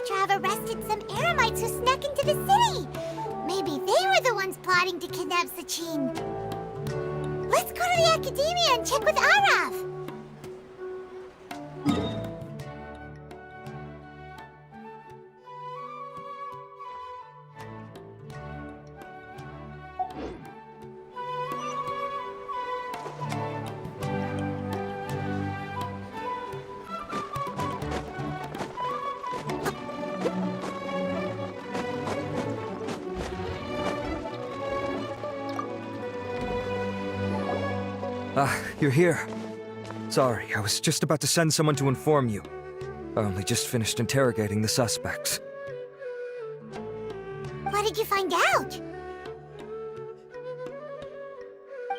to have arrested some eremites who snuck into the city. Maybe they were the ones plotting to kidnap Sachin. Let's go to the Academia and check with Arav. You're here. Sorry, I was just about to send someone to inform you. I only just finished interrogating the suspects. What did you find out?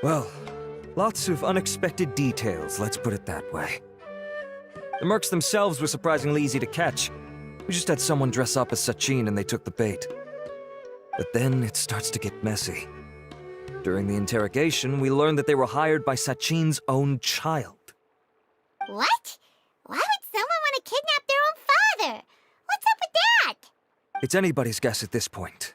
Well, lots of unexpected details, let's put it that way. The mercs themselves were surprisingly easy to catch. We just had someone dress up as Sachin and they took the bait. But then it starts to get messy. During the interrogation, we learned that they were hired by Sachin's own child. What? Why would someone want to kidnap their own father? What's up with that? It's anybody's guess at this point.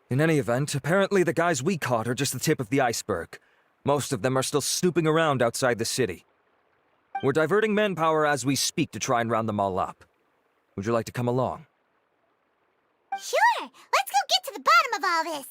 In any event, apparently the guys we caught are just the tip of the iceberg. Most of them are still snooping around outside the city. We're diverting manpower as we speak to try and round them all up. Would you like to come along? Sure! Let's go get to the bottom of all this!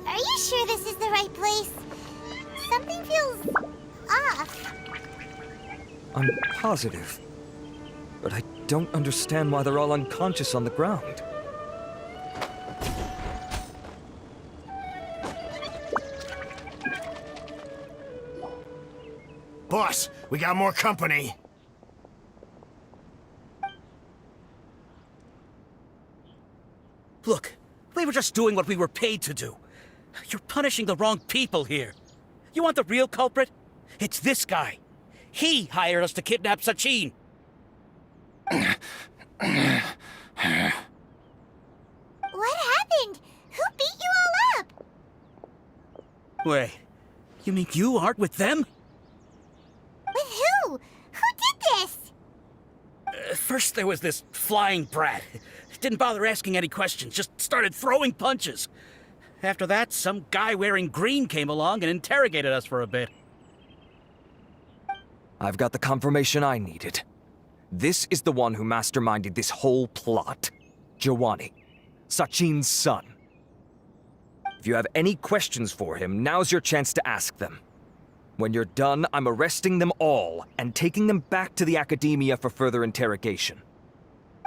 Are you sure this is the right place? Something feels off. I'm positive. But I don't understand why they're all unconscious on the ground. Boss, we got more company. Look, we were just doing what we were paid to do. You're punishing the wrong people here. You want the real culprit? It's this guy. He hired us to kidnap Sachin. What happened? Who beat you all up? Wait, you mean you aren't with them? With who? Who did this? First there was this flying brat. Didn't bother asking any questions, just started throwing punches. After that, some guy wearing green came along and interrogated us for a bit. I've got the confirmation I needed. This is the one who masterminded this whole plot. Jawani, Sachin's son. If you have any questions for him, now's your chance to ask them. When you're done, I'm arresting them all and taking them back to the Academia for further interrogation.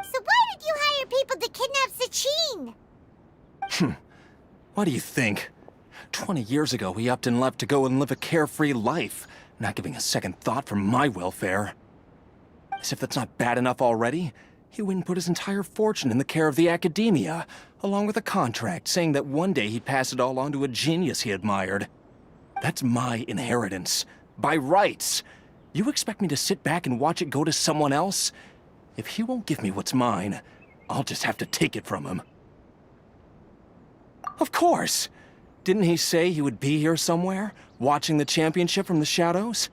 So why did you hire people to kidnap Sachin? What do you think? 20 years ago, he upped and left to go and live a carefree life, not giving a second thought for my welfare. As if that's not bad enough already, he went and put his entire fortune in the care of the Academia, along with a contract saying that one day he'd pass it all on to a genius he admired. That's my inheritance. By rights. You expect me to sit back and watch it go to someone else? If he won't give me what's mine, I'll just have to take it from him. Of course! Didn't he say he would be here somewhere, watching the championship from the shadows?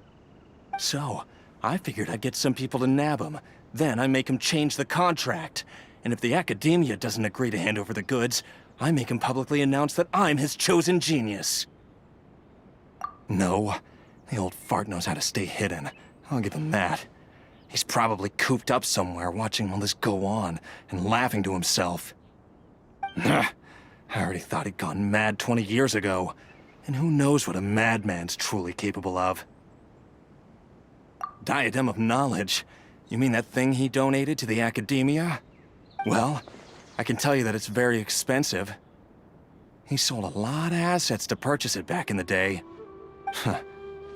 So, I figured I'd get some people to nab him. Then I make him change the contract. And if the Academia doesn't agree to hand over the goods, I make him publicly announce that I'm his chosen genius. No, the old fart knows how to stay hidden. I'll give him that. He's probably cooped up somewhere watching all this go on and laughing to himself. I already thought he'd gone mad 20 years ago. And who knows what a madman's truly capable of. Diadem of knowledge. You mean that thing he donated to the academia? Well, I can tell you that it's very expensive. He sold a lot of assets to purchase it back in the day. Huh.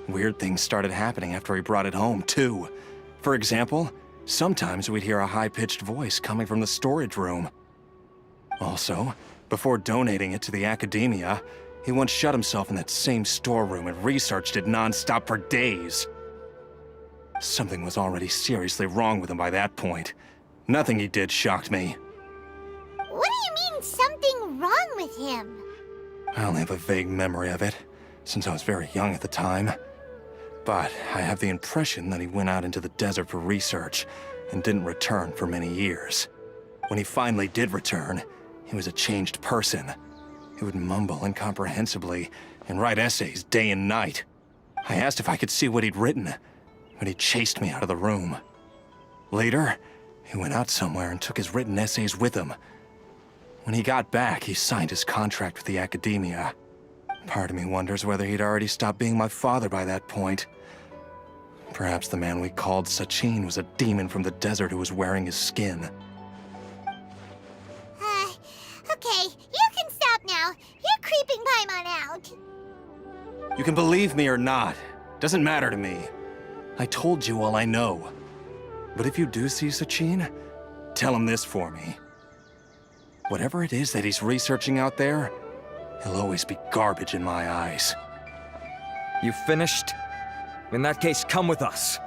Weird things started happening after he brought it home, too. For example, sometimes we'd hear a high-pitched voice coming from the storage room. Also, before donating it to the academia, he once shut himself in that same storeroom and researched it non-stop for days. Something was already seriously wrong with him by that point. Nothing he did shocked me. What do you mean, something wrong with him? I only have a vague memory of it, since I was very young at the time. But I have the impression that he went out into the desert for research and didn't return for many years. When he finally did return, he was a changed person. He would mumble incomprehensibly and write essays day and night. I asked if I could see what he'd written, but he chased me out of the room. Later, he went out somewhere and took his written essays with him. When he got back, he signed his contract with the academia. Part of me wonders whether he'd already stopped being my father by that point. Perhaps the man we called Sachin was a demon from the desert who was wearing his skin. Okay, you can stop now. You're creeping Paimon out. You can believe me or not. Doesn't matter to me. I told you all I know. But if you do see Sachin, tell him this for me. Whatever it is that he's researching out there, he'll always be garbage in my eyes. You finished? In that case, come with us.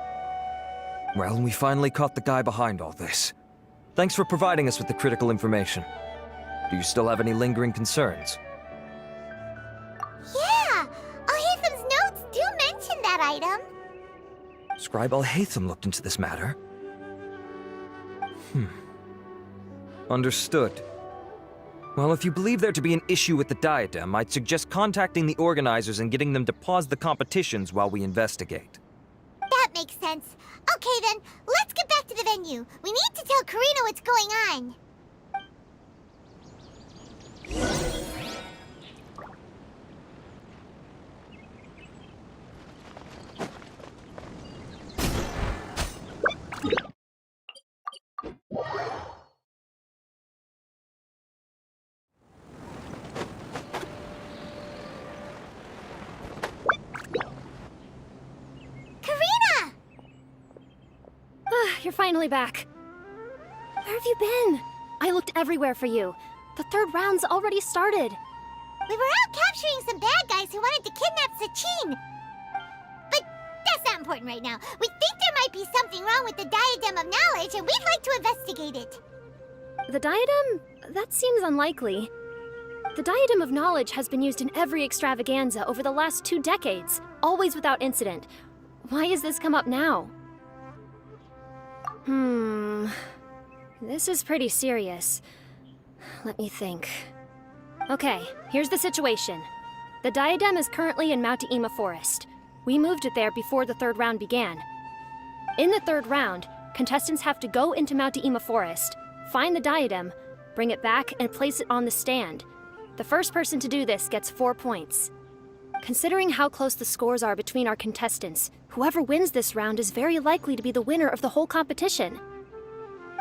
Well, we finally caught the guy behind all this. Thanks for providing us with the critical information. Do you still have any lingering concerns? Yeah, Al-Haytham's notes do mention that item. Scribe Al-Haytham looked into this matter. Understood. Well, if you believe there to be an issue with the diadem, I'd suggest contacting the organizers and getting them to pause the competitions while we investigate. That makes sense. Okay then, let's get back to the venue. We need to tell Karina what's going on. Karina! You're finally back. Where have you been? I looked everywhere for you. The third round's already started. We were out capturing some bad guys who wanted to kidnap Sachin. But that's not important right now. We think there might be something wrong with the Diadem of Knowledge, and we'd like to investigate it. The diadem? That seems unlikely. The Diadem of Knowledge has been used in every extravaganza over the last 2 decades, always without incident. Why has this come up now? This is pretty serious. Let me think. Okay, here's the situation. The diadem is currently in Mount Ima Forest. We moved it there before the third round began. In the third round, contestants have to go into Mount Ima Forest, find the diadem, bring it back, and place it on the stand. The first person to do this gets 4 points. Considering how close the scores are between our contestants, whoever wins this round is very likely to be the winner of the whole competition.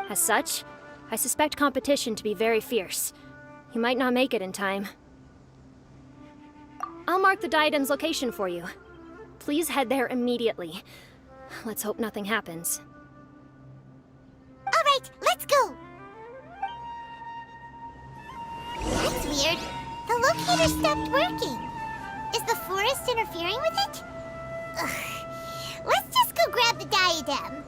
As such, I suspect competition to be very fierce. You might not make it in time. I'll mark the diadem's location for you. Please head there immediately. Let's hope nothing happens. All right, let's go. That's weird. The locator stopped working. Is the forest interfering with it? Ugh. Let's just go grab the diadem.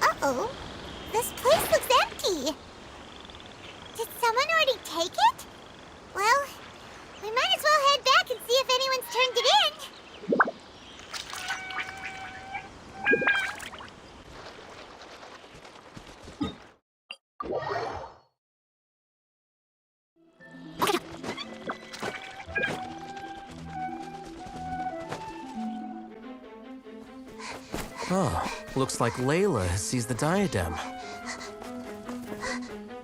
Uh-oh. This place looks empty. Did someone already take it? Well, we might as well head back and see if anyone's turned it in. Oh, looks like Layla has seized the diadem.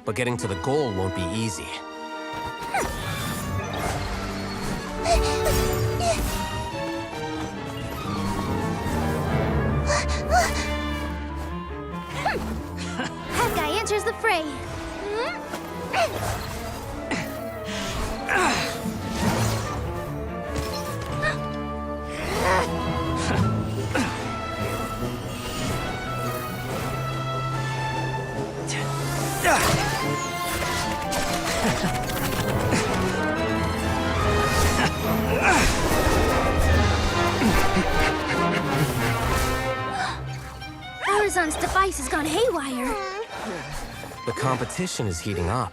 But getting to the goal won't be easy. That guy enters the fray. Horizon's device has gone haywire. The competition is heating up.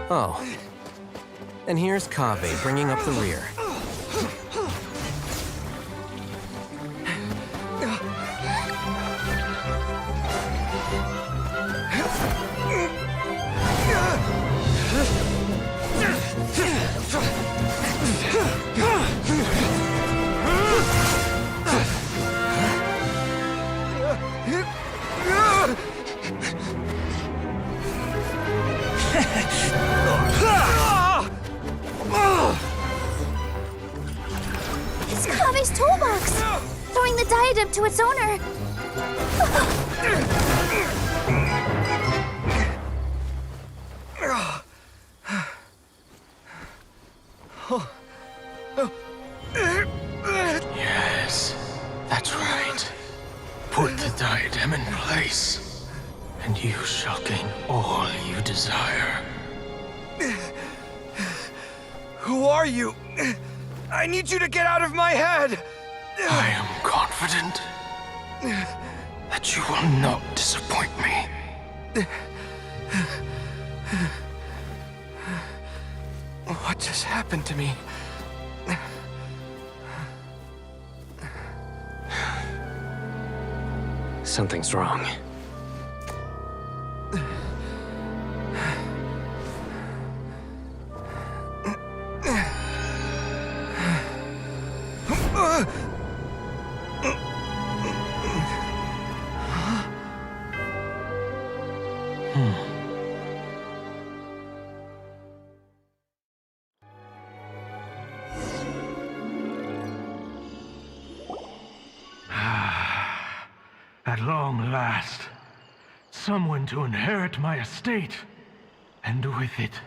Oh. And here's Kaveh bringing up the rear. It's Kave's toolbox! Throwing the diadem to its owner. Yes, that's right. Put the diadem in place, and you shall gain all you desire. Who are you? I need you to get out of my head! I am confident that you will not disappoint me. What just happened to me? Something's wrong. At long last, someone to inherit my estate, and with it,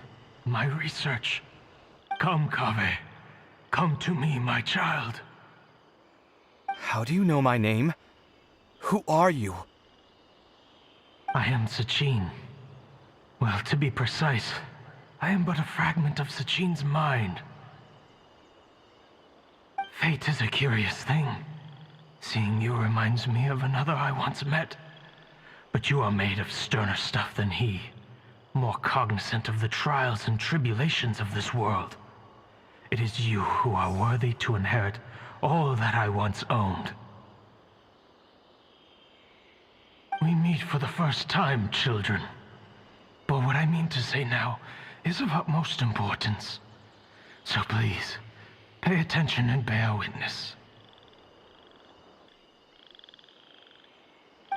my research. Come, Kaveh. Come to me, my child. How do you know my name? Who are you? I am Sachin. Well, to be precise, I am but a fragment of Sachin's mind. Fate is a curious thing. Seeing you reminds me of another I once met. But you are made of sterner stuff than he, more cognizant of the trials and tribulations of this world. It is you who are worthy to inherit all that I once owned. We meet for the first time, children. But what I mean to say now is of utmost importance. So please, pay attention and bear witness.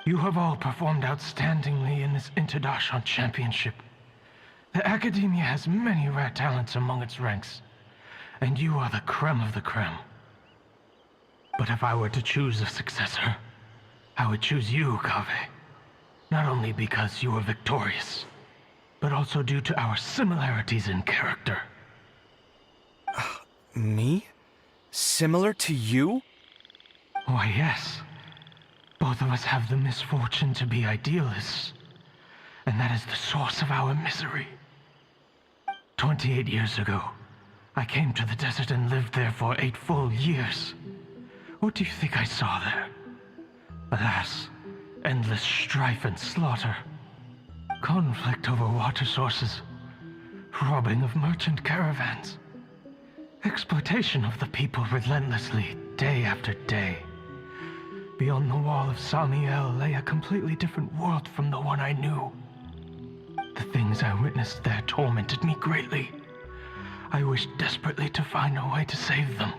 You have all performed outstandingly in this Interdashon Championship. The Academia has many rare talents among its ranks, and you are the creme of the creme. But if I were to choose a successor, I would choose you, Kaveh. Not only because you were victorious, but also due to our similarities in character. Me? Similar to you? Why, yes. Both of us have the misfortune to be idealists, and that is the source of our misery. 28 years ago, I came to the desert and lived there for 8 full years. What do you think I saw there? Alas, endless strife and slaughter. Conflict over water sources. Robbing of merchant caravans. Exploitation of the people relentlessly, day after day. Beyond the wall of Samiel lay a completely different world from the one I knew. The things I witnessed there tormented me greatly. I wished desperately to find a way to save them.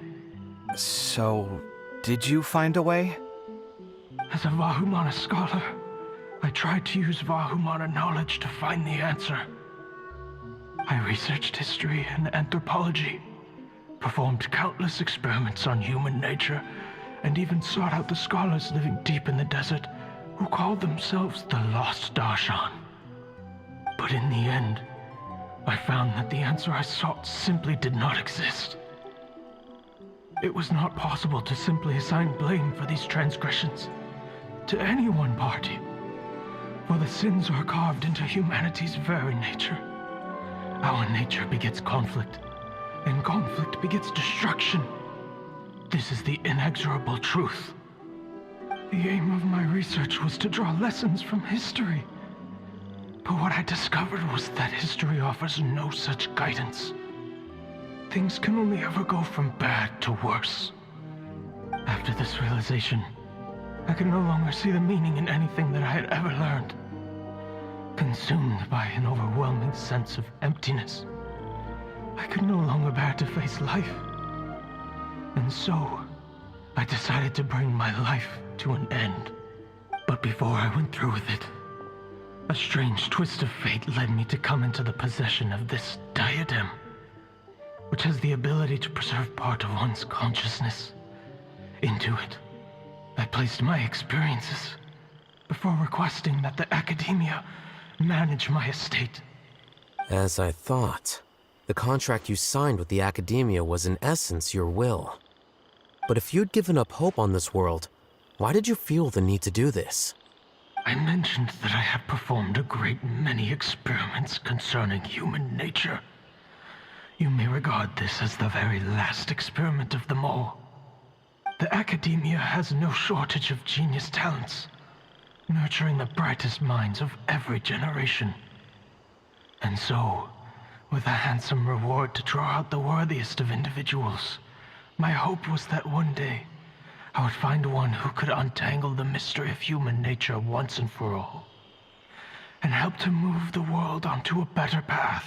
So, did you find a way? As a Vahumana scholar, I tried to use Vahumana knowledge to find the answer. I researched history and anthropology, performed countless experiments on human nature, and even sought out the scholars living deep in the desert who called themselves the Lost Darshan. But in the end, I found that the answer I sought simply did not exist. It was not possible to simply assign blame for these transgressions to any one party, for the sins are carved into humanity's very nature. Our nature begets conflict, and conflict begets destruction. This is the inexorable truth. The aim of my research was to draw lessons from history. But what I discovered was that history offers no such guidance. Things can only ever go from bad to worse. After this realization, I could no longer see the meaning in anything that I had ever learned. Consumed by an overwhelming sense of emptiness, I could no longer bear to face life. And so, I decided to bring my life to an end. But before I went through with it, a strange twist of fate led me to come into the possession of this diadem, which has the ability to preserve part of one's consciousness. Into it, I placed my experiences before requesting that the academia manage my estate. As I thought, the contract you signed with the academia was in essence your will. But if you'd given up hope on this world, why did you feel the need to do this? I mentioned that I have performed a great many experiments concerning human nature. You may regard this as the very last experiment of them all. The academia has no shortage of genius talents, nurturing the brightest minds of every generation. And so, with a handsome reward to draw out the worthiest of individuals, my hope was that one day, I would find one who could untangle the mystery of human nature once and for all, and help to move the world onto a better path.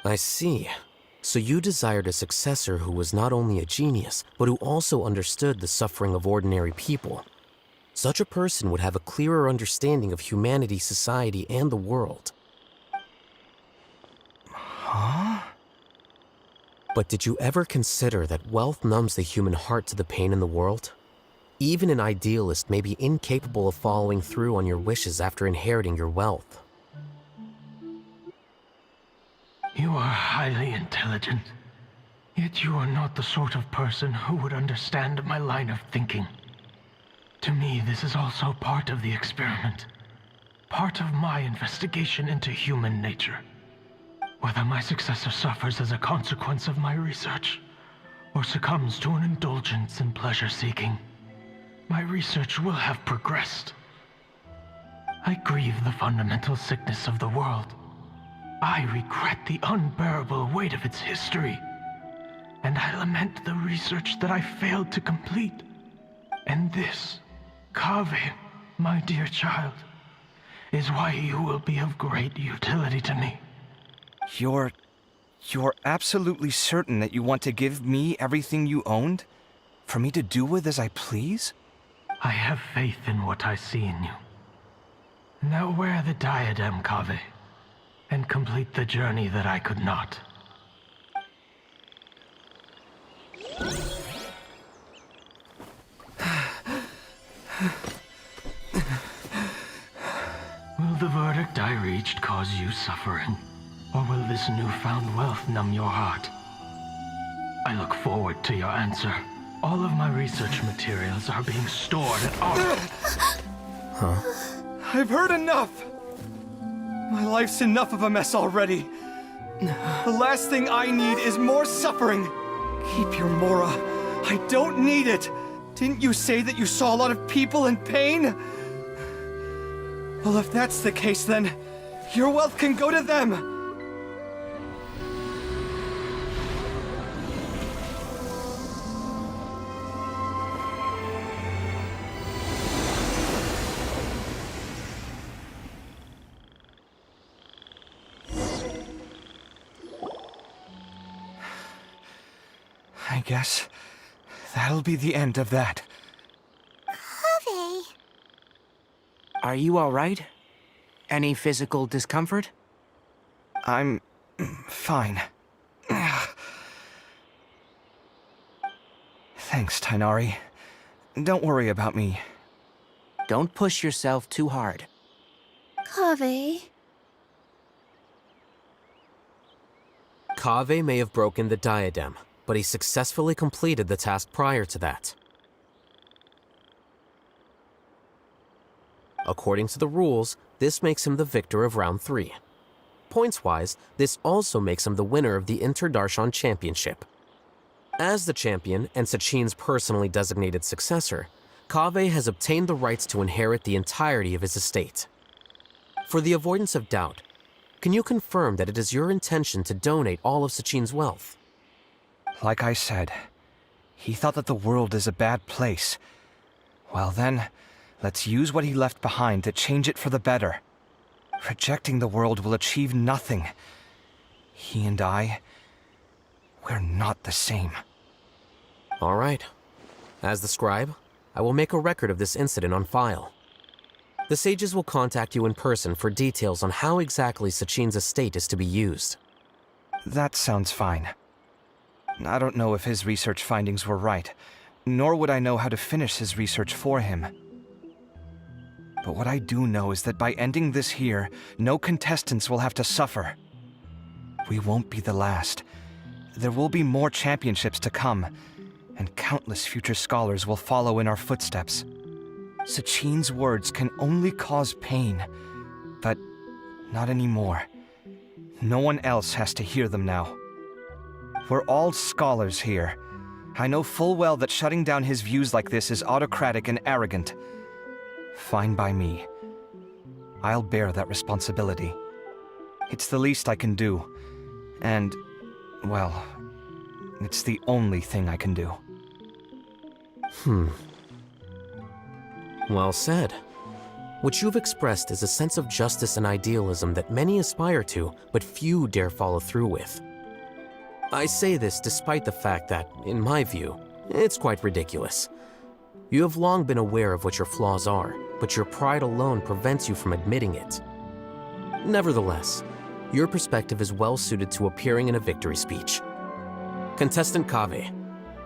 I see. So you desired a successor who was not only a genius, but who also understood the suffering of ordinary people. Such a person would have a clearer understanding of humanity, society, and the world. Huh? But did you ever consider that wealth numbs the human heart to the pain in the world? Even an idealist may be incapable of following through on your wishes after inheriting your wealth. You are highly intelligent, yet you are not the sort of person who would understand my line of thinking. To me, this is also part of the experiment, part of my investigation into human nature. Whether my successor suffers as a consequence of my research, or succumbs to an indulgence in pleasure-seeking, my research will have progressed. I grieve the fundamental sickness of the world. I regret the unbearable weight of its history, and I lament the research that I failed to complete. And this, Kaveh, my dear child, is why you will be of great utility to me. You're absolutely certain that you want to give me everything you owned? For me to do with as I please? I have faith in what I see in you. Now wear the diadem, Kaveh, and complete the journey that I could not. Will the verdict I reached cause you suffering? Or will this newfound wealth numb your heart? I look forward to your answer. All of my research materials are being stored at our... Huh? I've heard enough! My life's enough of a mess already. The last thing I need is more suffering. Keep your Mora. I don't need it. Didn't you say that you saw a lot of people in pain? Well, if that's the case, then your wealth can go to them. I guess that'll be the end of that. Kaveh. Are you alright? Any physical discomfort? I'm fine. Thanks, Tainari. Don't worry about me. Don't push yourself too hard. Kaveh. Kaveh may have broken the diadem, but he successfully completed the task prior to that. According to the rules, this makes him the victor of round 3. Points-wise, this also makes him the winner of the Inter-Darshan Championship. As the champion and Sachin's personally designated successor, Kaveh has obtained the rights to inherit the entirety of his estate. For the avoidance of doubt, can you confirm that it is your intention to donate all of Sachin's wealth? Like I said, he thought that the world is a bad place. Well then, let's use what he left behind to change it for the better. Rejecting the world will achieve nothing. He and I, we're not the same. All right. As the scribe, I will make a record of this incident on file. The sages will contact you in person for details on how exactly Sachin's estate is to be used. That sounds fine. I don't know if his research findings were right, nor would I know how to finish his research for him. But what I do know is that by ending this here, no contestants will have to suffer. We won't be the last. There will be more championships to come, and countless future scholars will follow in our footsteps. Sachin's words can only cause pain, but not anymore. No one else has to hear them now. We're all scholars here. I know full well that shutting down his views like this is autocratic and arrogant. Fine by me. I'll bear that responsibility. It's the least I can do. And, well, it's the only thing I can do. Well said. What you've expressed is a sense of justice and idealism that many aspire to, but few dare follow through with. I say this despite the fact that, in my view, it's quite ridiculous. You have long been aware of what your flaws are, but your pride alone prevents you from admitting it. Nevertheless, your perspective is well suited to appearing in a victory speech. Contestant Kaveh,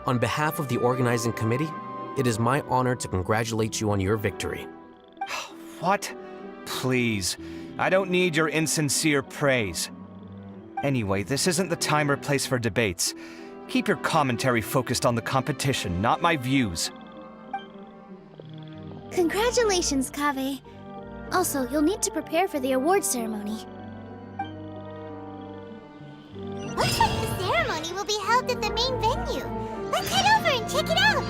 on behalf of the organizing committee, it is my honor to congratulate you on your victory. What? Please. I don't need your insincere praise. Anyway, this isn't the time or place for debates. Keep your commentary focused on the competition, not my views. Congratulations, Kaveh. Also, you'll need to prepare for the award ceremony. Looks like the ceremony will be held at the main venue. Let's head over and check it out!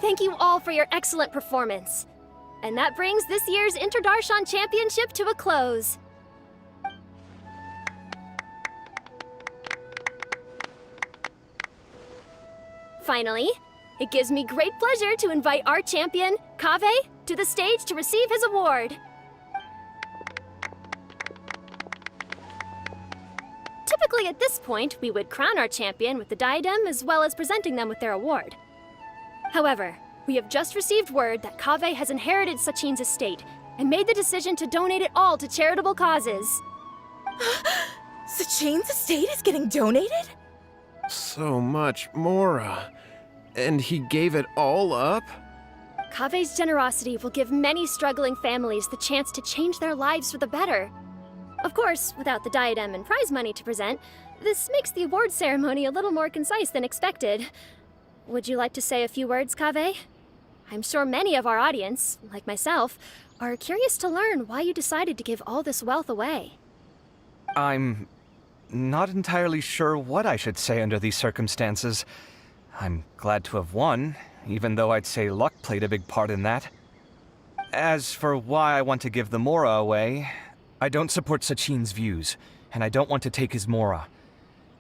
Thank you all for your excellent performance. And that brings this year's Inter-Darshan Championship to a close. Finally, it gives me great pleasure to invite our champion, Kaveh, to the stage to receive his award. Typically at this point, we would crown our champion with the diadem as well as presenting them with their award. However, we have just received word that Kaveh has inherited Sachin's estate and made the decision to donate it all to charitable causes. Sachin's estate is getting donated? So much, Mora. And he gave it all up? Kaveh's generosity will give many struggling families the chance to change their lives for the better. Of course, without the diadem and prize money to present, this makes the award ceremony a little more concise than expected. Would you like to say a few words, Kaveh? I'm sure many of our audience, like myself, are curious to learn why you decided to give all this wealth away. I'm not entirely sure what I should say under these circumstances. I'm glad to have won, even though I'd say luck played a big part in that. As for why I want to give the Mora away, I don't support Sachin's views, and I don't want to take his Mora.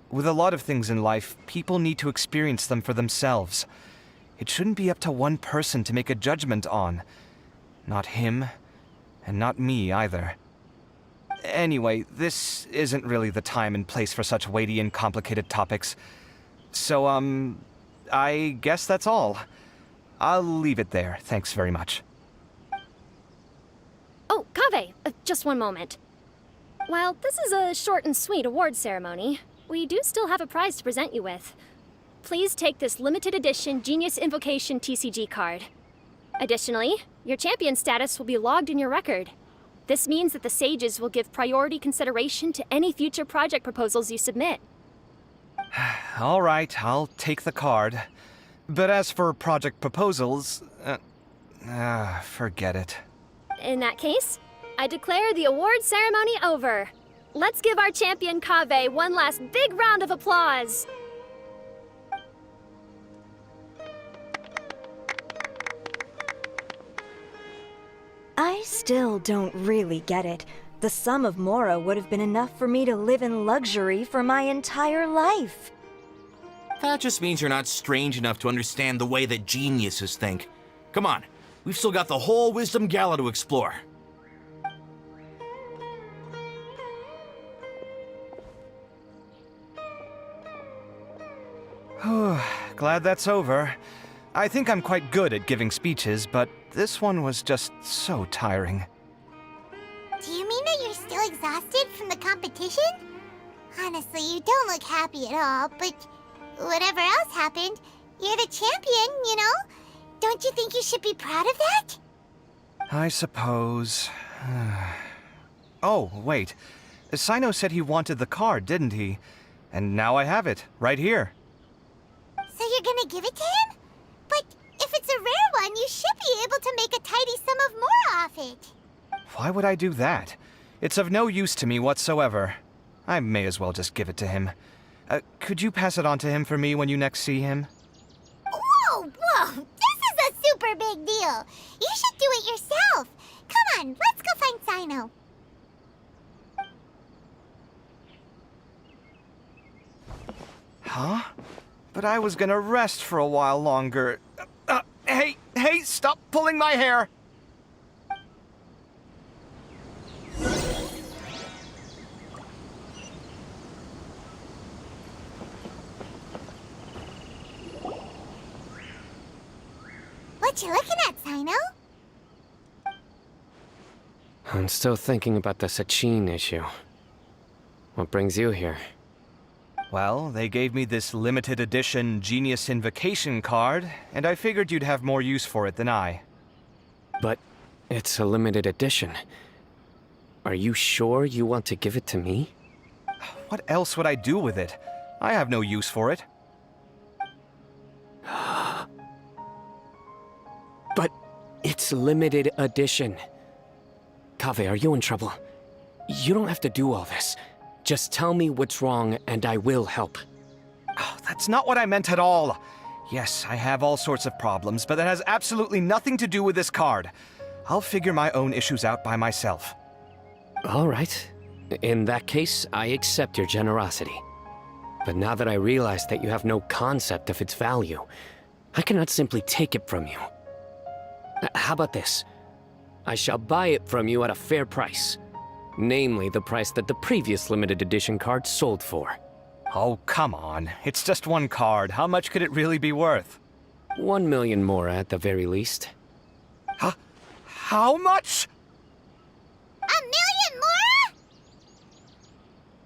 With a lot of things in life, people need to experience them for themselves. it shouldn't be up to one person to make a judgment on. Not him, and not me either. Anyway, this isn't really the time and place for such weighty and complicated topics. So, I guess that's all. I'll leave it there. Thanks very much. Oh, Kaveh, just one moment. While this is a short and sweet award ceremony, we do still have a prize to present you with. Please take this limited edition Genius Invocation TCG card. Additionally, your champion status will be logged in your record. This means that the Sages will give priority consideration to any future project proposals you submit. All right, I'll take the card. But as for project proposals, forget it. In that case, I declare the award ceremony over. Let's give our champion Kaveh one last big round of applause. I still don't really get it. The sum of Mora would have been enough for me to live in luxury for my entire life. That just means you're not strange enough to understand the way that geniuses think. Come on, we've still got the whole Wisdom Gala to explore. Glad that's over. I think I'm quite good at giving speeches, but this one was just so tiring. Do you mean that you're still exhausted from the competition? Honestly, you don't look happy at all, but whatever else happened, you're the champion, you know? Don't you think you should be proud of that? I suppose. Oh, wait. Sino said he wanted the card, didn't he? And now I have it, right here. So you're gonna give it to him? But if it's a rare one, you should be able to make a tidy sum of more off it. Why would I do that? It's of no use to me whatsoever. I may as well just give it to him. Could you pass it on to him for me when you next see him? Whoa, whoa! This is a super big deal! You should do it yourself! Come on, let's go find Sino. Huh? But I was gonna rest for a while longer. Hey, stop pulling my hair! What you looking at, Sino? I'm still thinking about the Sachin issue. What brings you here? Well, they gave me this limited edition Genius Invocation card, and I figured you'd have more use for it than I. But it's a limited edition. Are you sure you want to give it to me? What else would I do with it? I have no use for it. But it's limited edition. Kaveh, are you in trouble? You don't have to do all this. Just tell me what's wrong and I will help. Oh, that's not what I meant at all. Yes, I have all sorts of problems, but that has absolutely nothing to do with this card. I'll figure my own issues out by myself. All right. In that case, I accept your generosity. But now that I realize that you have no concept of its value, I cannot simply take it from you. How about this? I shall buy it from you at a fair price. Namely, the price that the previous limited edition card sold for. Oh, come on. It's just one card. How much could it really be worth? 1 million more at the very least. Huh? How much? 1 million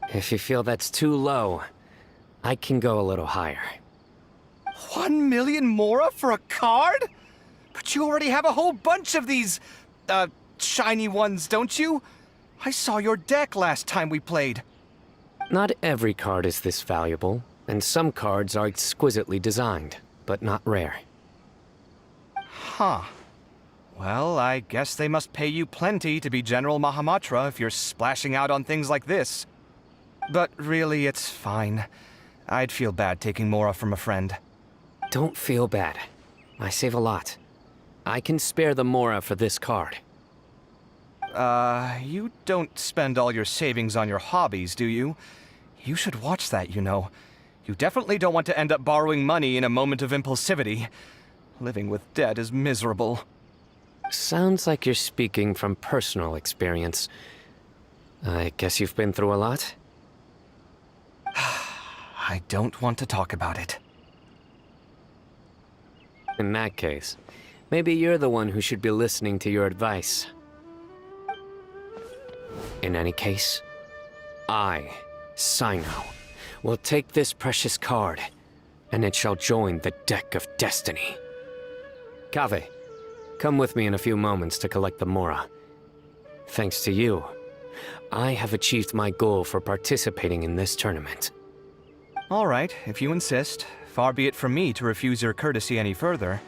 more? If you feel that's too low, I can go a little higher. 1 million more for a card? But you already have a whole bunch of these, shiny ones, don't you? I saw your deck last time we played. Not every card is this valuable, and some cards are exquisitely designed, but not rare. Huh. Well, I guess they must pay you plenty to be General Mahamatra if you're splashing out on things like this. But really, it's fine. I'd feel bad taking Mora from a friend. Don't feel bad. I save a lot. I can spare the Mora for this card. You don't spend all your savings on your hobbies, do you? You should watch that, you know. You definitely don't want to end up borrowing money in a moment of impulsivity. Living with debt is miserable. Sounds like you're speaking from personal experience. I guess you've been through a lot? I don't want to talk about it. In that case, maybe you're the one who should be listening to your advice. In any case, I, Sino, will take this precious card, and it shall join the deck of destiny. Kaveh, come with me in a few moments to collect the Mora. Thanks to you, I have achieved my goal for participating in this tournament. All right, if you insist. Far be it from me to refuse your courtesy any further.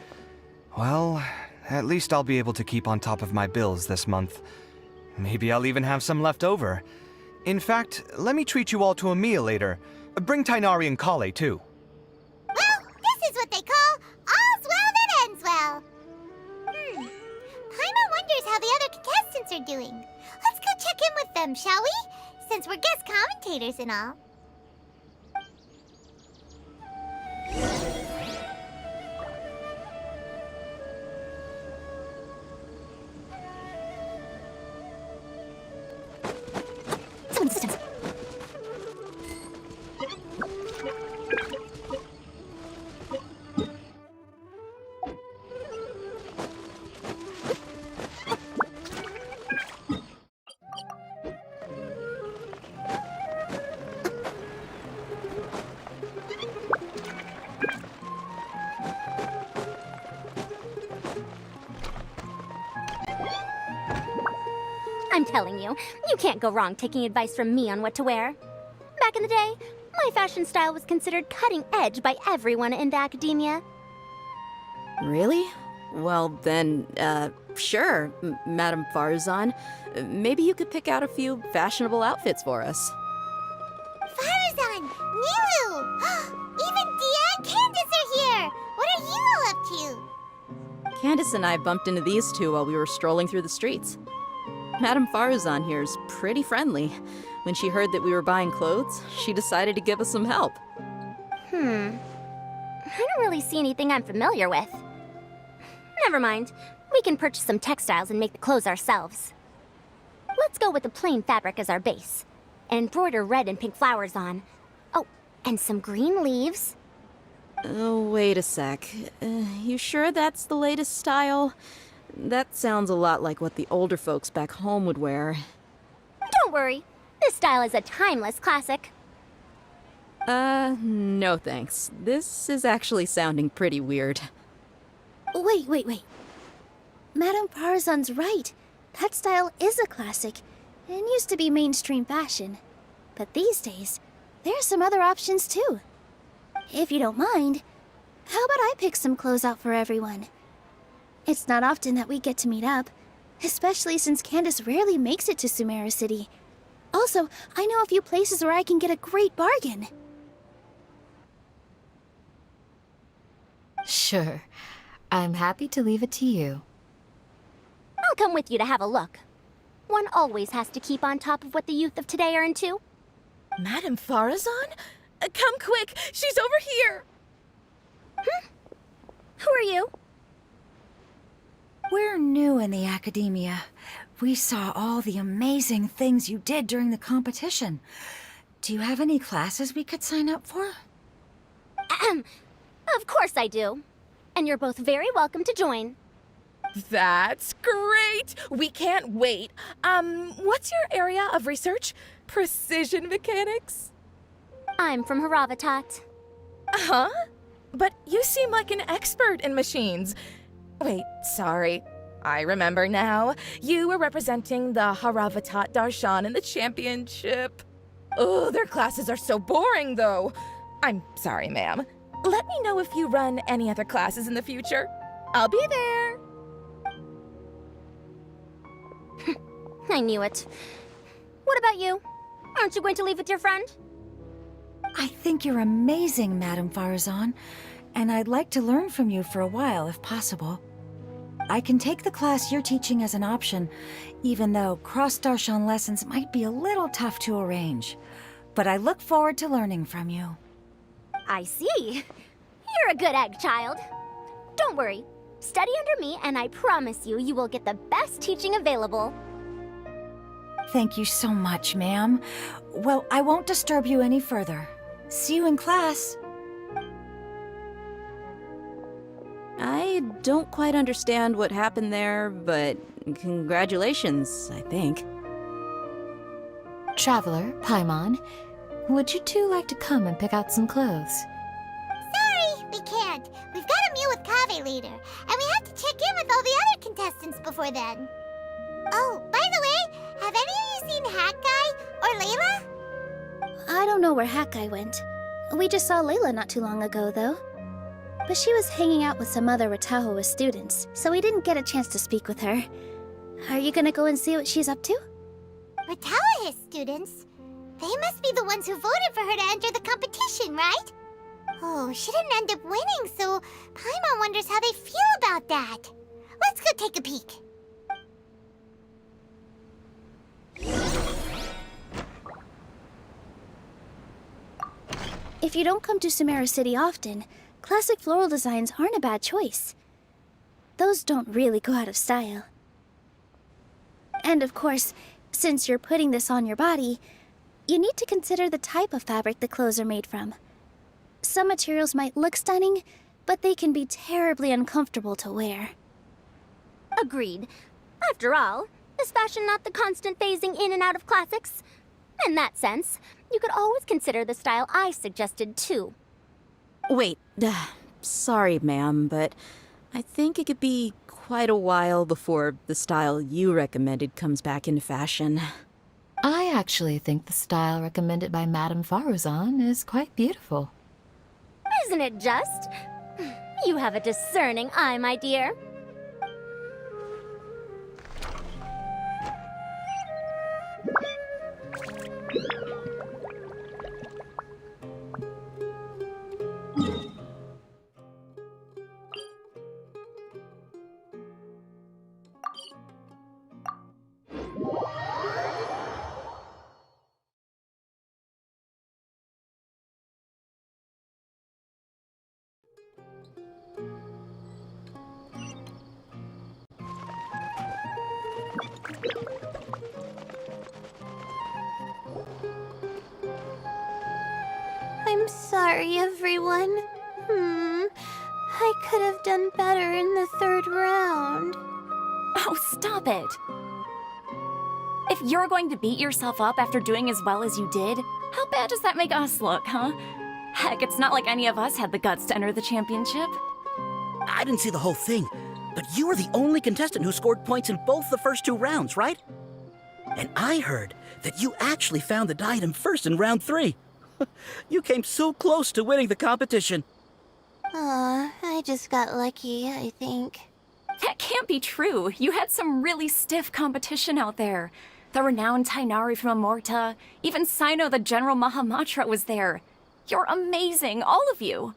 Well, at least I'll be able to keep on top of my bills this month. Maybe I'll even have some left over. In fact, let me treat you all to a meal later. Bring Tainari and Kale, too. Well, this is what they call all's well that ends well. Paimon wonders how the other contestants are doing. Let's go check in with them, shall we? Since we're guest commentators and all. I'm telling you, you can't go wrong taking advice from me on what to wear. Back in the day, my fashion style was considered cutting edge by everyone in the academia. Really? Well, then, sure, Madame Farzan. Maybe you could pick out a few fashionable outfits for us. Farazan! Nilu! Even Dia and Candace are here! What are you all up to? Candace and I bumped into these two while we were strolling through the streets. Madame Farazan here's pretty friendly. When she heard that we were buying clothes, she decided to give us some help. I don't really see anything I'm familiar with. Never mind. We can purchase some textiles and make the clothes ourselves. Let's go with the plain fabric as our base. And embroider red and pink flowers on. Oh, and some green leaves. Oh, wait a sec. You sure that's the latest style? That sounds a lot like what the older folks back home would wear. Don't worry. This style is a timeless classic. No thanks. This is actually sounding pretty weird. Wait. Madame Farzan's right. That style is a classic and used to be mainstream fashion. But these days, there's some other options too. If you don't mind, how about I pick some clothes out for everyone? It's not often that we get to meet up, especially since Candace rarely makes it to Sumeru City. Also, I know a few places where I can get a great bargain. Sure. I'm happy to leave it to you. I'll come with you to have a look. One always has to keep on top of what the youth of today are into. Madame Farazan? Come quick! She's over here! Who are you? We're new in the academia. We saw all the amazing things you did during the competition. Do you have any classes we could sign up for? Of course I do. And you're both very welcome to join. That's great! We can't wait. What's your area of research? Precision mechanics? I'm from Haravatat. Huh? But you seem like an expert in machines. Wait, sorry. I remember now. You were representing the Haravatat Darshan in the championship. Oh, their classes are so boring, though. I'm sorry, ma'am. Let me know if you run any other classes in the future. I'll be there. I knew it. What about you? Aren't you going to leave with your friend? I think you're amazing, Madame Farazan, and I'd like to learn from you for a while, if possible. I can take the class you're teaching as an option, even though cross-Darshan lessons might be a little tough to arrange. But I look forward to learning from you. I see. You're a good egg, child. Don't worry. Study under me, and I promise you, you will get the best teaching available. Thank you so much, ma'am. Well, I won't disturb you any further. See you in class. I don't quite understand what happened there, but congratulations, I think. Traveler, Paimon, would you two like to come and pick out some clothes? Sorry, we can't. We've got a meal with Kaveh later, and we have to check in with all the other contestants before then. Oh, by the way, have any of you seen Hat Guy or Layla? I don't know where Hat Guy went. We just saw Layla not too long ago, though. But she was hanging out with some other Ratahoa students, so we didn't get a chance to speak with her. Are you gonna go and see what she's up to? Ratahoa students? They must be the ones who voted for her to enter the competition, right? Oh, she didn't end up winning, so Paimon wonders how they feel about that. Let's go take a peek. If you don't come to Samara City often, classic floral designs aren't a bad choice. Those don't really go out of style. And of course, since you're putting this on your body, you need to consider the type of fabric the clothes are made from. Some materials might look stunning, but they can be terribly uncomfortable to wear. Agreed. After all, is fashion not the constant phasing in and out of classics? In that sense, you could always consider the style I suggested too. Wait, sorry, ma'am, but I think it could be quite a while before the style you recommended comes back into fashion. I actually think the style recommended by Madame Faruzan is quite beautiful. Isn't it just? You have a discerning eye, my dear. I'm sorry, everyone. I could have done better in the third round. Oh, stop it! If you're going to beat yourself up after doing as well as you did, how bad does that make us look, huh? Heck, it's not like any of us had the guts to enter the championship. I didn't see the whole thing, but you were the only contestant who scored points in both the first 2 rounds, right? And I heard that you actually found the diadem first in round 3. You came so close to winning the competition. I just got lucky, I think. That can't be true. You had some really stiff competition out there. The renowned Tainari from Amorta, even Sino the General Mahamatra was there. You're amazing, all of you.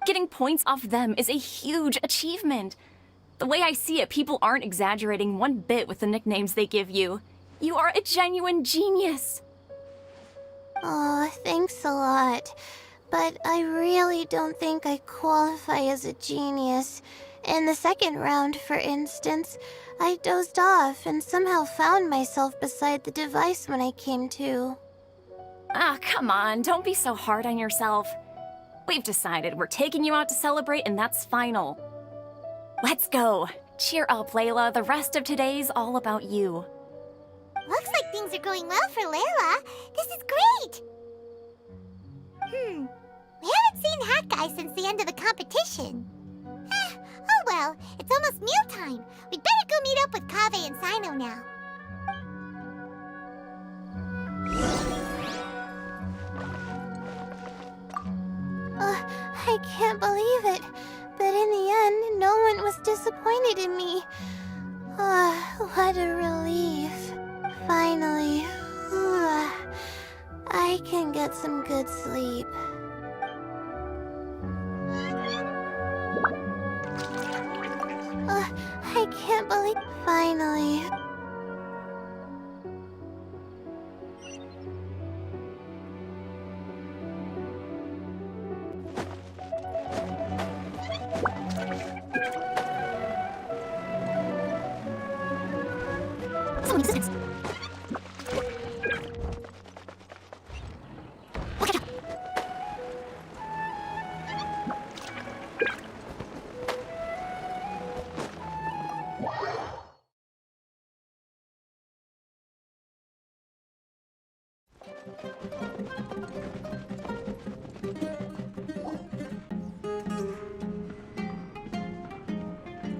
Getting points off them is a huge achievement. The way I see it, people aren't exaggerating one bit with the nicknames they give you. You are a genuine genius. Oh, thanks a lot. But I really don't think I qualify as a genius. In the second round, for instance, I dozed off and somehow found myself beside the device when I came to. Ah, come on, don't be so hard on yourself. We've decided we're taking you out to celebrate, and that's final. Let's go. Cheer up, Layla. The rest of today's all about you. Looks like things are going well for Layla. This is great! We haven't seen Hat Guy since the end of the competition. Oh well, it's almost mealtime. We'd better go meet up with Kaveh and Sino now. I can't believe it. But in the end, no one was disappointed in me. What a relief. Finally. I can get some good sleep. I can't believe... Finally.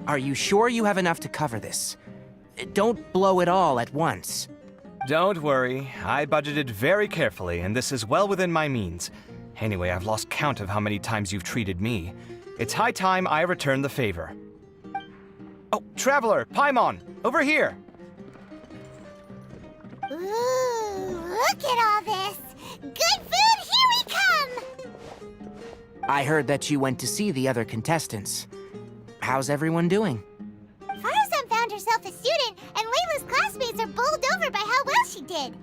Are you sure you have enough to cover this? Don't blow it all at once. Don't worry. I budgeted very carefully, and this is well within my means. Anyway, I've lost count of how many times you've treated me. It's high time I return the favor. Oh, Traveler, Paimon, over here! Ooh, look at all this! Good food, here we come! I heard that you went to see the other contestants. How's everyone doing? Farazan found herself a student, and Layla's classmates are bowled over by how well she did.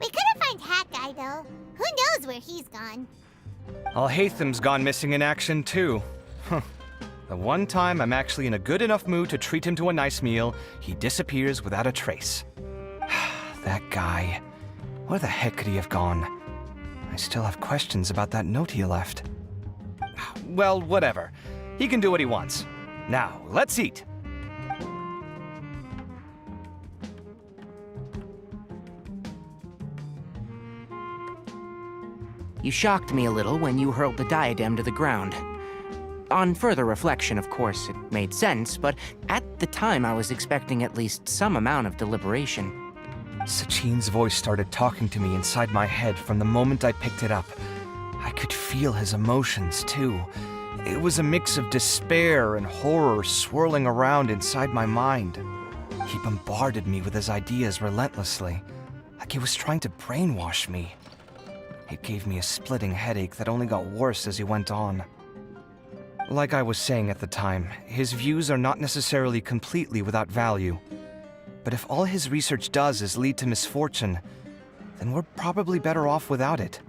We couldn't find Hat Guy, though. Who knows where he's gone? Alhaitham's gone missing in action, too. Huh. The one time I'm actually in a good enough mood to treat him to a nice meal, he disappears without a trace. That guy. Where the heck could he have gone? I still have questions about that note he left. Well, whatever. He can do what he wants. Now, let's eat. You shocked me a little when you hurled the diadem to the ground. On further reflection, of course, it made sense, but at the time I was expecting at least some amount of deliberation. Sachin's voice started talking to me inside my head from the moment I picked it up. I could feel his emotions, too. It was a mix of despair and horror swirling around inside my mind. He bombarded me with his ideas relentlessly, like he was trying to brainwash me. It gave me a splitting headache that only got worse as he went on. Like I was saying at the time, his views are not necessarily completely without value. But if all his research does is lead to misfortune, then we're probably better off without it.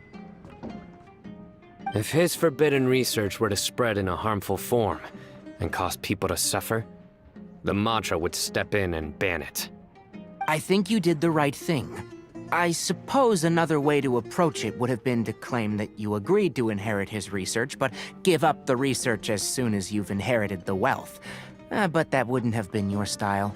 If his forbidden research were to spread in a harmful form and cause people to suffer, the Matra would step in and ban it. I think you did the right thing. I suppose another way to approach it would have been to claim that you agreed to inherit his research, but give up the research as soon as you've inherited the wealth. But that wouldn't have been your style.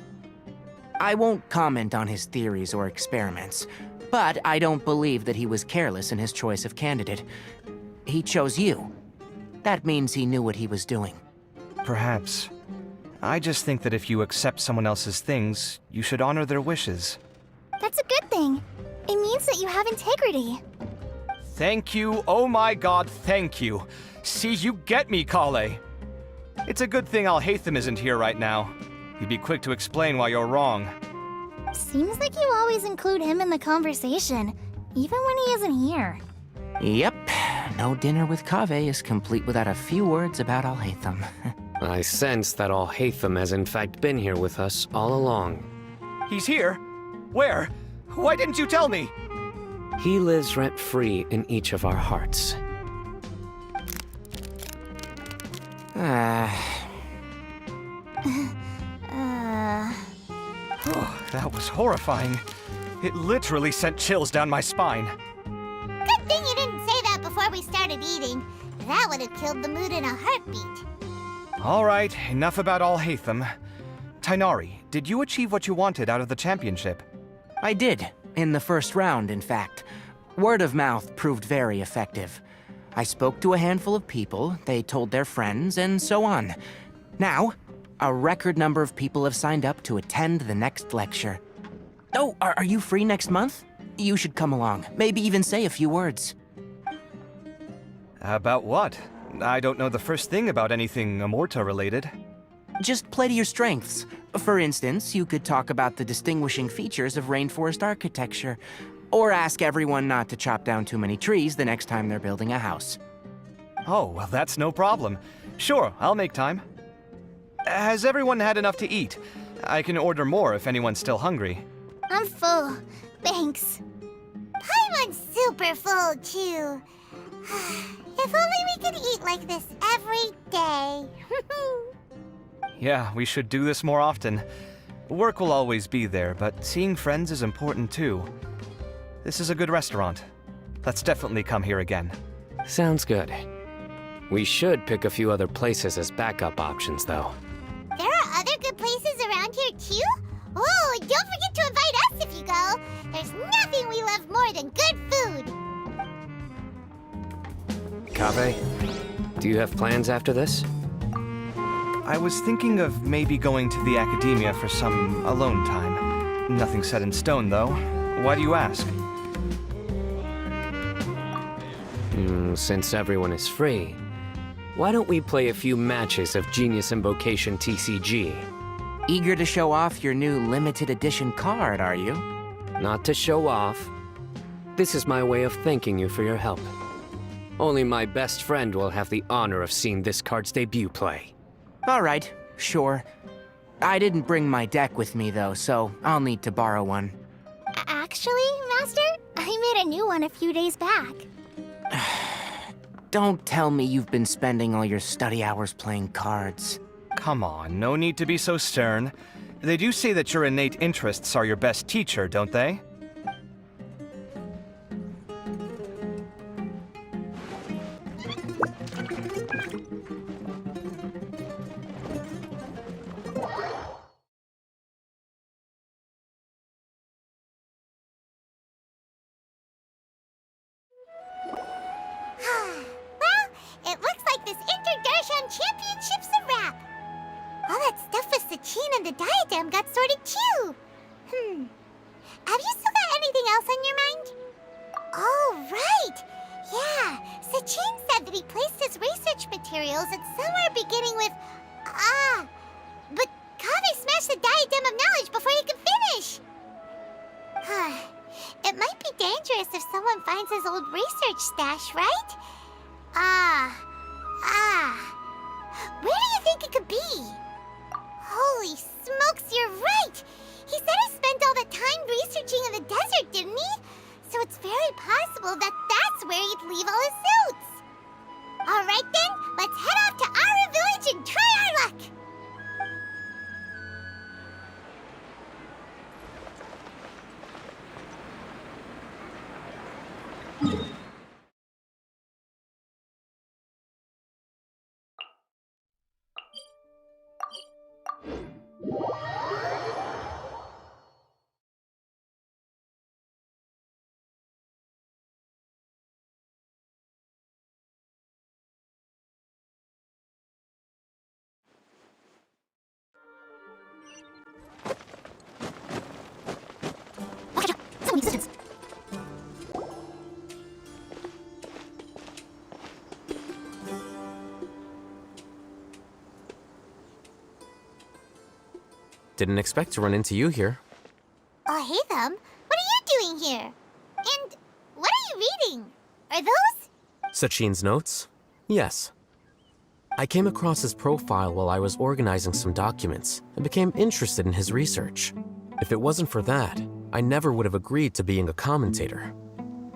I won't comment on his theories or experiments, but I don't believe that he was careless in his choice of candidate. He chose you. That means he knew what he was doing. Perhaps. I just think that if you accept someone else's things, you should honor their wishes. That's a good thing. It means that you have integrity. Thank you, oh my god, thank you. See, you get me, Kale. It's a good thing Alhaitham isn't here right now. He'd be quick to explain why you're wrong. Seems like you always include him in the conversation, even when he isn't here. Yep. No dinner with Kaveh is complete without a few words about Alhaitham. I sense that Alhaitham has in fact been here with us all along. He's here? Where? Why didn't you tell me? He lives rent-free in each of our hearts. That was horrifying. It literally sent chills down my spine. Good thing you didn't say that before we started eating. That would have killed the mood in a heartbeat. All right, enough about Alhaitham. Tainari, did you achieve what you wanted out of the championship? I did, in the first round, in fact. Word of mouth proved very effective. I spoke to a handful of people, they told their friends, and so on. Now, a record number of people have signed up to attend the next lecture. Oh, are you free next month? You should come along, maybe even say a few words. About what? I don't know the first thing about anything Amorta-related. Just play to your strengths. For instance, you could talk about the distinguishing features of rainforest architecture, or ask everyone not to chop down too many trees the next time they're building a house. Oh, well, that's no problem. Sure, I'll make time. Has everyone had enough to eat? I can order more if anyone's still hungry. I'm full. Thanks. Paimon's super full, too. If only we could eat like this every day. Yeah, we should do this more often. Work will always be there, but seeing friends is important too. This is a good restaurant. Let's definitely come here again. Sounds good. We should pick a few other places as backup options, though. There are other good places around here, too? Oh, and don't forget to invite us if you go. There's nothing we love more than good food. Kaveh, do you have plans after this? I was thinking of maybe going to the academia for some alone time. Nothing set in stone, though. Why do you ask? Since everyone is free, why don't we play a few matches of Genius Invocation TCG? Eager to show off your new limited edition card, are you? Not to show off. This is my way of thanking you for your help. Only my best friend will have the honor of seeing this card's debut play. All right, sure. I didn't bring my deck with me, though, so I'll need to borrow one. Actually, Master, I made a new one a few days back. Don't tell me you've been spending all your study hours playing cards. Come on, no need to be so stern. They do say that your innate interests are your best teacher, don't they? It looks like this Inter-Darshan Championship's a wrap. All that stuff with Sachin and the diadem got sorted too. Have you still got anything else on your mind? Oh, right. Yeah, Sachin said that he placed his research materials at somewhere beginning with but Kaveh smashed the diadem of knowledge before he could finish. It might be dangerous if someone finds his old research stash, right? Where do you think it could be? Holy smokes, you're right! He said he spent all the time researching in the desert, didn't he? So it's very possible that that's where he'd leave all his notes. Alright then, let's head off to Aru Village and try our luck! Didn't expect to run into you here. Oh, hey, Thumb. What are you doing here? And what are you reading? Are those? Sachin's notes? Yes. I came across his profile while I was organizing some documents and became interested in his research. If it wasn't for that, I never would have agreed to being a commentator.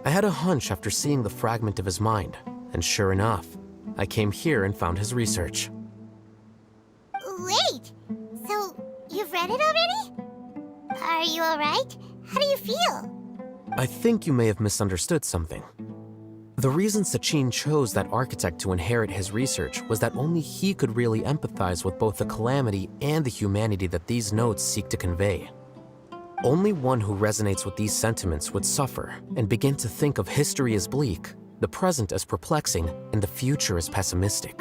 I had a hunch after seeing the fragment of his mind, and sure enough, I came here and found his research. Wait! So, you've read it already? Are you alright? How do you feel? I think you may have misunderstood something. The reason Sachin chose that architect to inherit his research was that only he could really empathize with both the calamity and the humanity that these notes seek to convey. Only one who resonates with these sentiments would suffer and begin to think of history as bleak, the present as perplexing, and the future as pessimistic.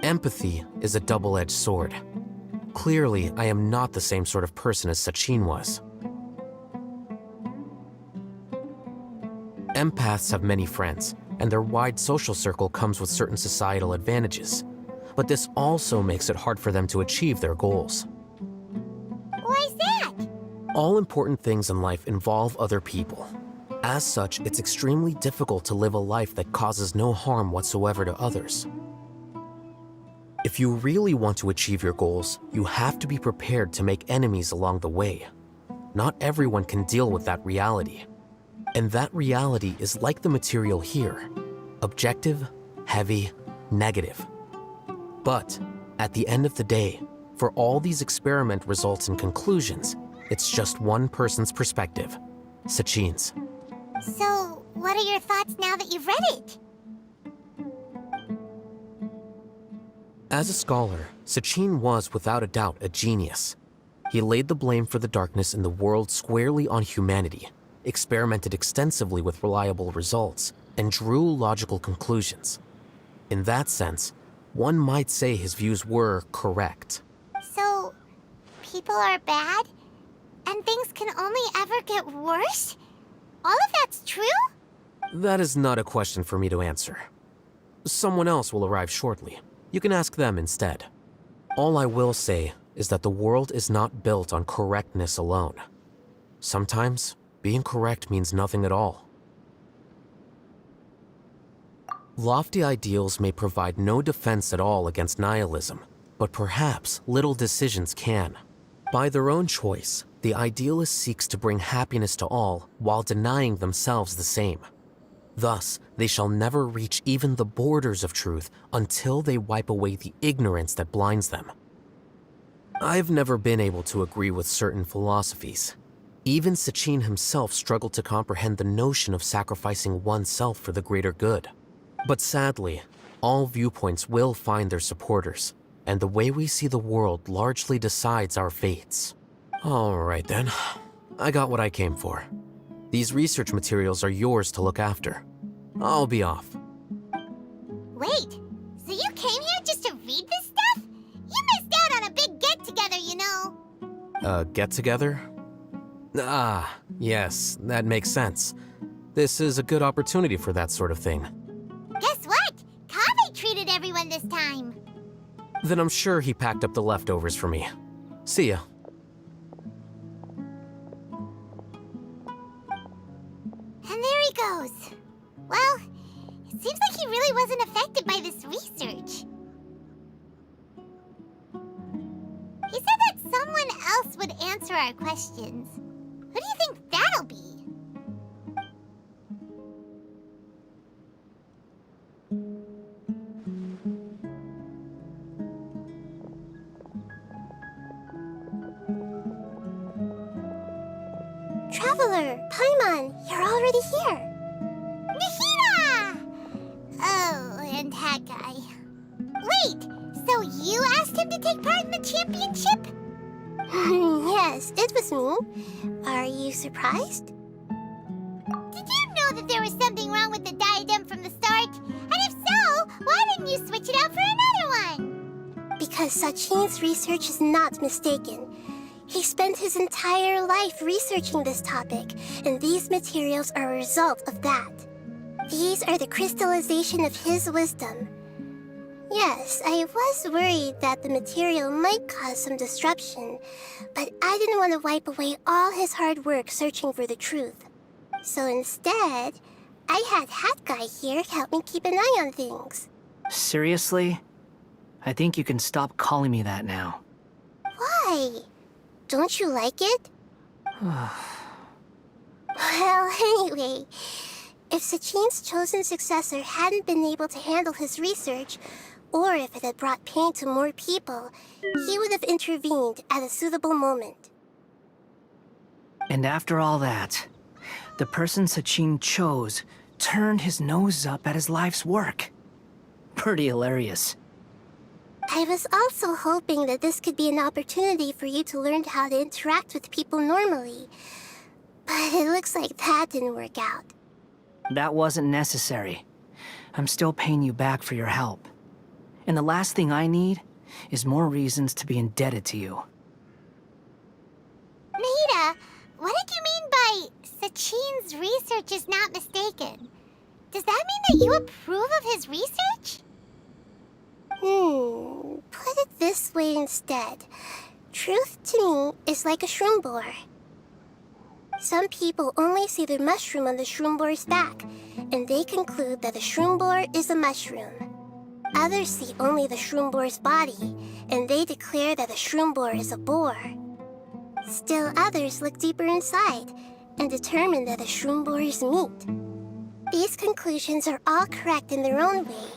Empathy is a double-edged sword. Clearly, I am not the same sort of person as Sachin was. Empaths have many friends, and their wide social circle comes with certain societal advantages. But this also makes it hard for them to achieve their goals. Why's that? All important things in life involve other people. As such, it's extremely difficult to live a life that causes no harm whatsoever to others. If you really want to achieve your goals, you have to be prepared to make enemies along the way. Not everyone can deal with that reality. And that reality is like the material here: objective, heavy, negative. But at the end of the day, for all these experiment results and conclusions, it's just one person's perspective, Sachin's. So, what are your thoughts now that you've read it? As a scholar, Sachin was without a doubt a genius. He laid the blame for the darkness in the world squarely on humanity, experimented extensively with reliable results, and drew logical conclusions. In that sense, one might say his views were correct. So, people are bad? And things can only ever get worse? All of that's true? That is not a question for me to answer. Someone else will arrive shortly. You can ask them instead. All I will say is that the world is not built on correctness alone. Sometimes, being correct means nothing at all. Lofty ideals may provide no defense at all against nihilism, but perhaps little decisions can. By their own choice, the idealist seeks to bring happiness to all while denying themselves the same. Thus, they shall never reach even the borders of truth until they wipe away the ignorance that blinds them. I've never been able to agree with certain philosophies. Even Sachin himself struggled to comprehend the notion of sacrificing oneself for the greater good. But sadly, all viewpoints will find their supporters, and the way we see the world largely decides our fates. All right then, I got what I came for. These research materials are yours to look after. I'll be off. Wait, so you came here just to read this stuff? You missed out on a big get-together, you know. Get-together? Ah, yes, that makes sense. This is a good opportunity for that sort of thing. Guess what? Kaveh treated everyone this time. Then I'm sure he packed up the leftovers for me. See ya. And there he goes. Well, it seems like he really wasn't affected by this research. He said that someone else would answer our questions. Who do you think that'll be? Traveler, Paimon, you're already here. Nahida! Oh, and that guy. Wait, so you asked him to take part in the championship? Yes, it was me. Are you surprised? Did you know that there was something wrong with the diadem from the start? And if so, why didn't you switch it out for another one? Because Sachin's research is not mistaken. He spent his entire life researching this topic, and these materials are a result of that. These are the crystallization of his wisdom. Yes, I was worried that the material might cause some disruption, but I didn't want to wipe away all his hard work searching for the truth. So instead, I had Hat Guy here help me keep an eye on things. Seriously? I think you can stop calling me that now. Why? Don't you like it? Well, anyway, if Sachin's chosen successor hadn't been able to handle his research, or if it had brought pain to more people, he would have intervened at a suitable moment. And after all that, the person Sachin chose turned his nose up at his life's work. Pretty hilarious. I was also hoping that this could be an opportunity for you to learn how to interact with people normally. But it looks like that didn't work out. That wasn't necessary. I'm still paying you back for your help. And the last thing I need is more reasons to be indebted to you. Nahida, what did you mean by Sachin's research is not mistaken? Does that mean that you approve of his research? Put it this way instead. Truth to me is like a shroom borer. Some people only see the mushroom on the shroom borer's back, and they conclude that the shroom borer is a mushroom. Others see only the shroom borer's body, and they declare that the shroom borer is a boar. Still others look deeper inside, and determine that the shroom borer is meat. These conclusions are all correct in their own way,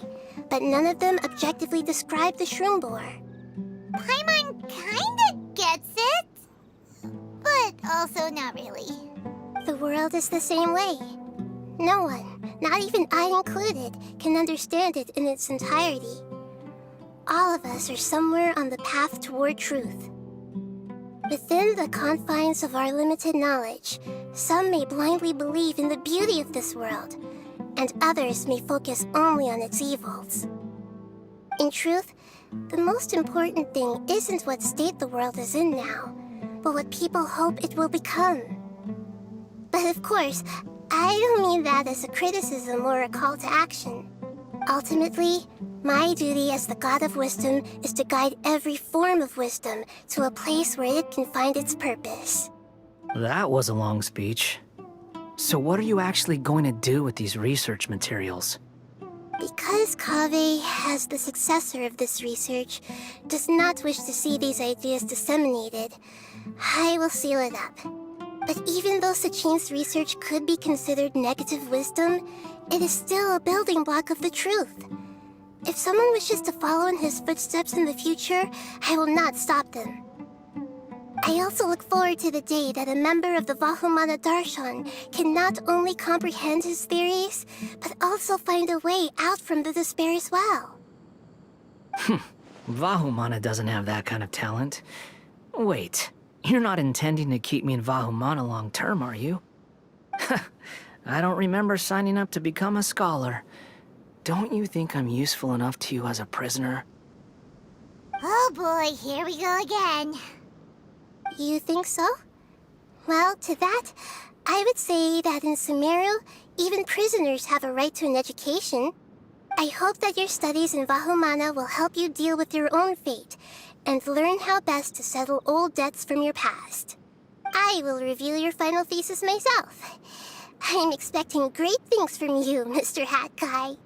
but none of them objectively describe the shroom borer. Paimon kinda gets it, but also not really. The world is the same way. No one, not even I included, can understand it in its entirety. All of us are somewhere on the path toward truth. Within the confines of our limited knowledge, some may blindly believe in the beauty of this world, and others may focus only on its evils. In truth, the most important thing isn't what state the world is in now, but what people hope it will become. But of course, I don't mean that as a criticism or a call to action. Ultimately, my duty as the God of Wisdom is to guide every form of wisdom to a place where it can find its purpose. That was a long speech. So what are you actually going to do with these research materials? Because Kaveh, as the successor of this research, does not wish to see these ideas disseminated, I will seal it up. But even though Sachin's research could be considered negative wisdom, it is still a building block of the truth. If someone wishes to follow in his footsteps in the future, I will not stop them. I also look forward to the day that a member of the Vahumana Darshan can not only comprehend his theories, but also find a way out from the despair as well. Vahumana doesn't have that kind of talent. Wait, you're not intending to keep me in Vahumana long term, are you? I don't remember signing up to become a scholar. Don't you think I'm useful enough to you as a prisoner? Oh boy, here we go again. You think so? Well, to that, I would say that in Sumeru, even prisoners have a right to an education. I hope that your studies in Vahumana will help you deal with your own fate, and learn how best to settle old debts from your past. I will review your final thesis myself. I'm expecting great things from you, Mr. Hat Guy.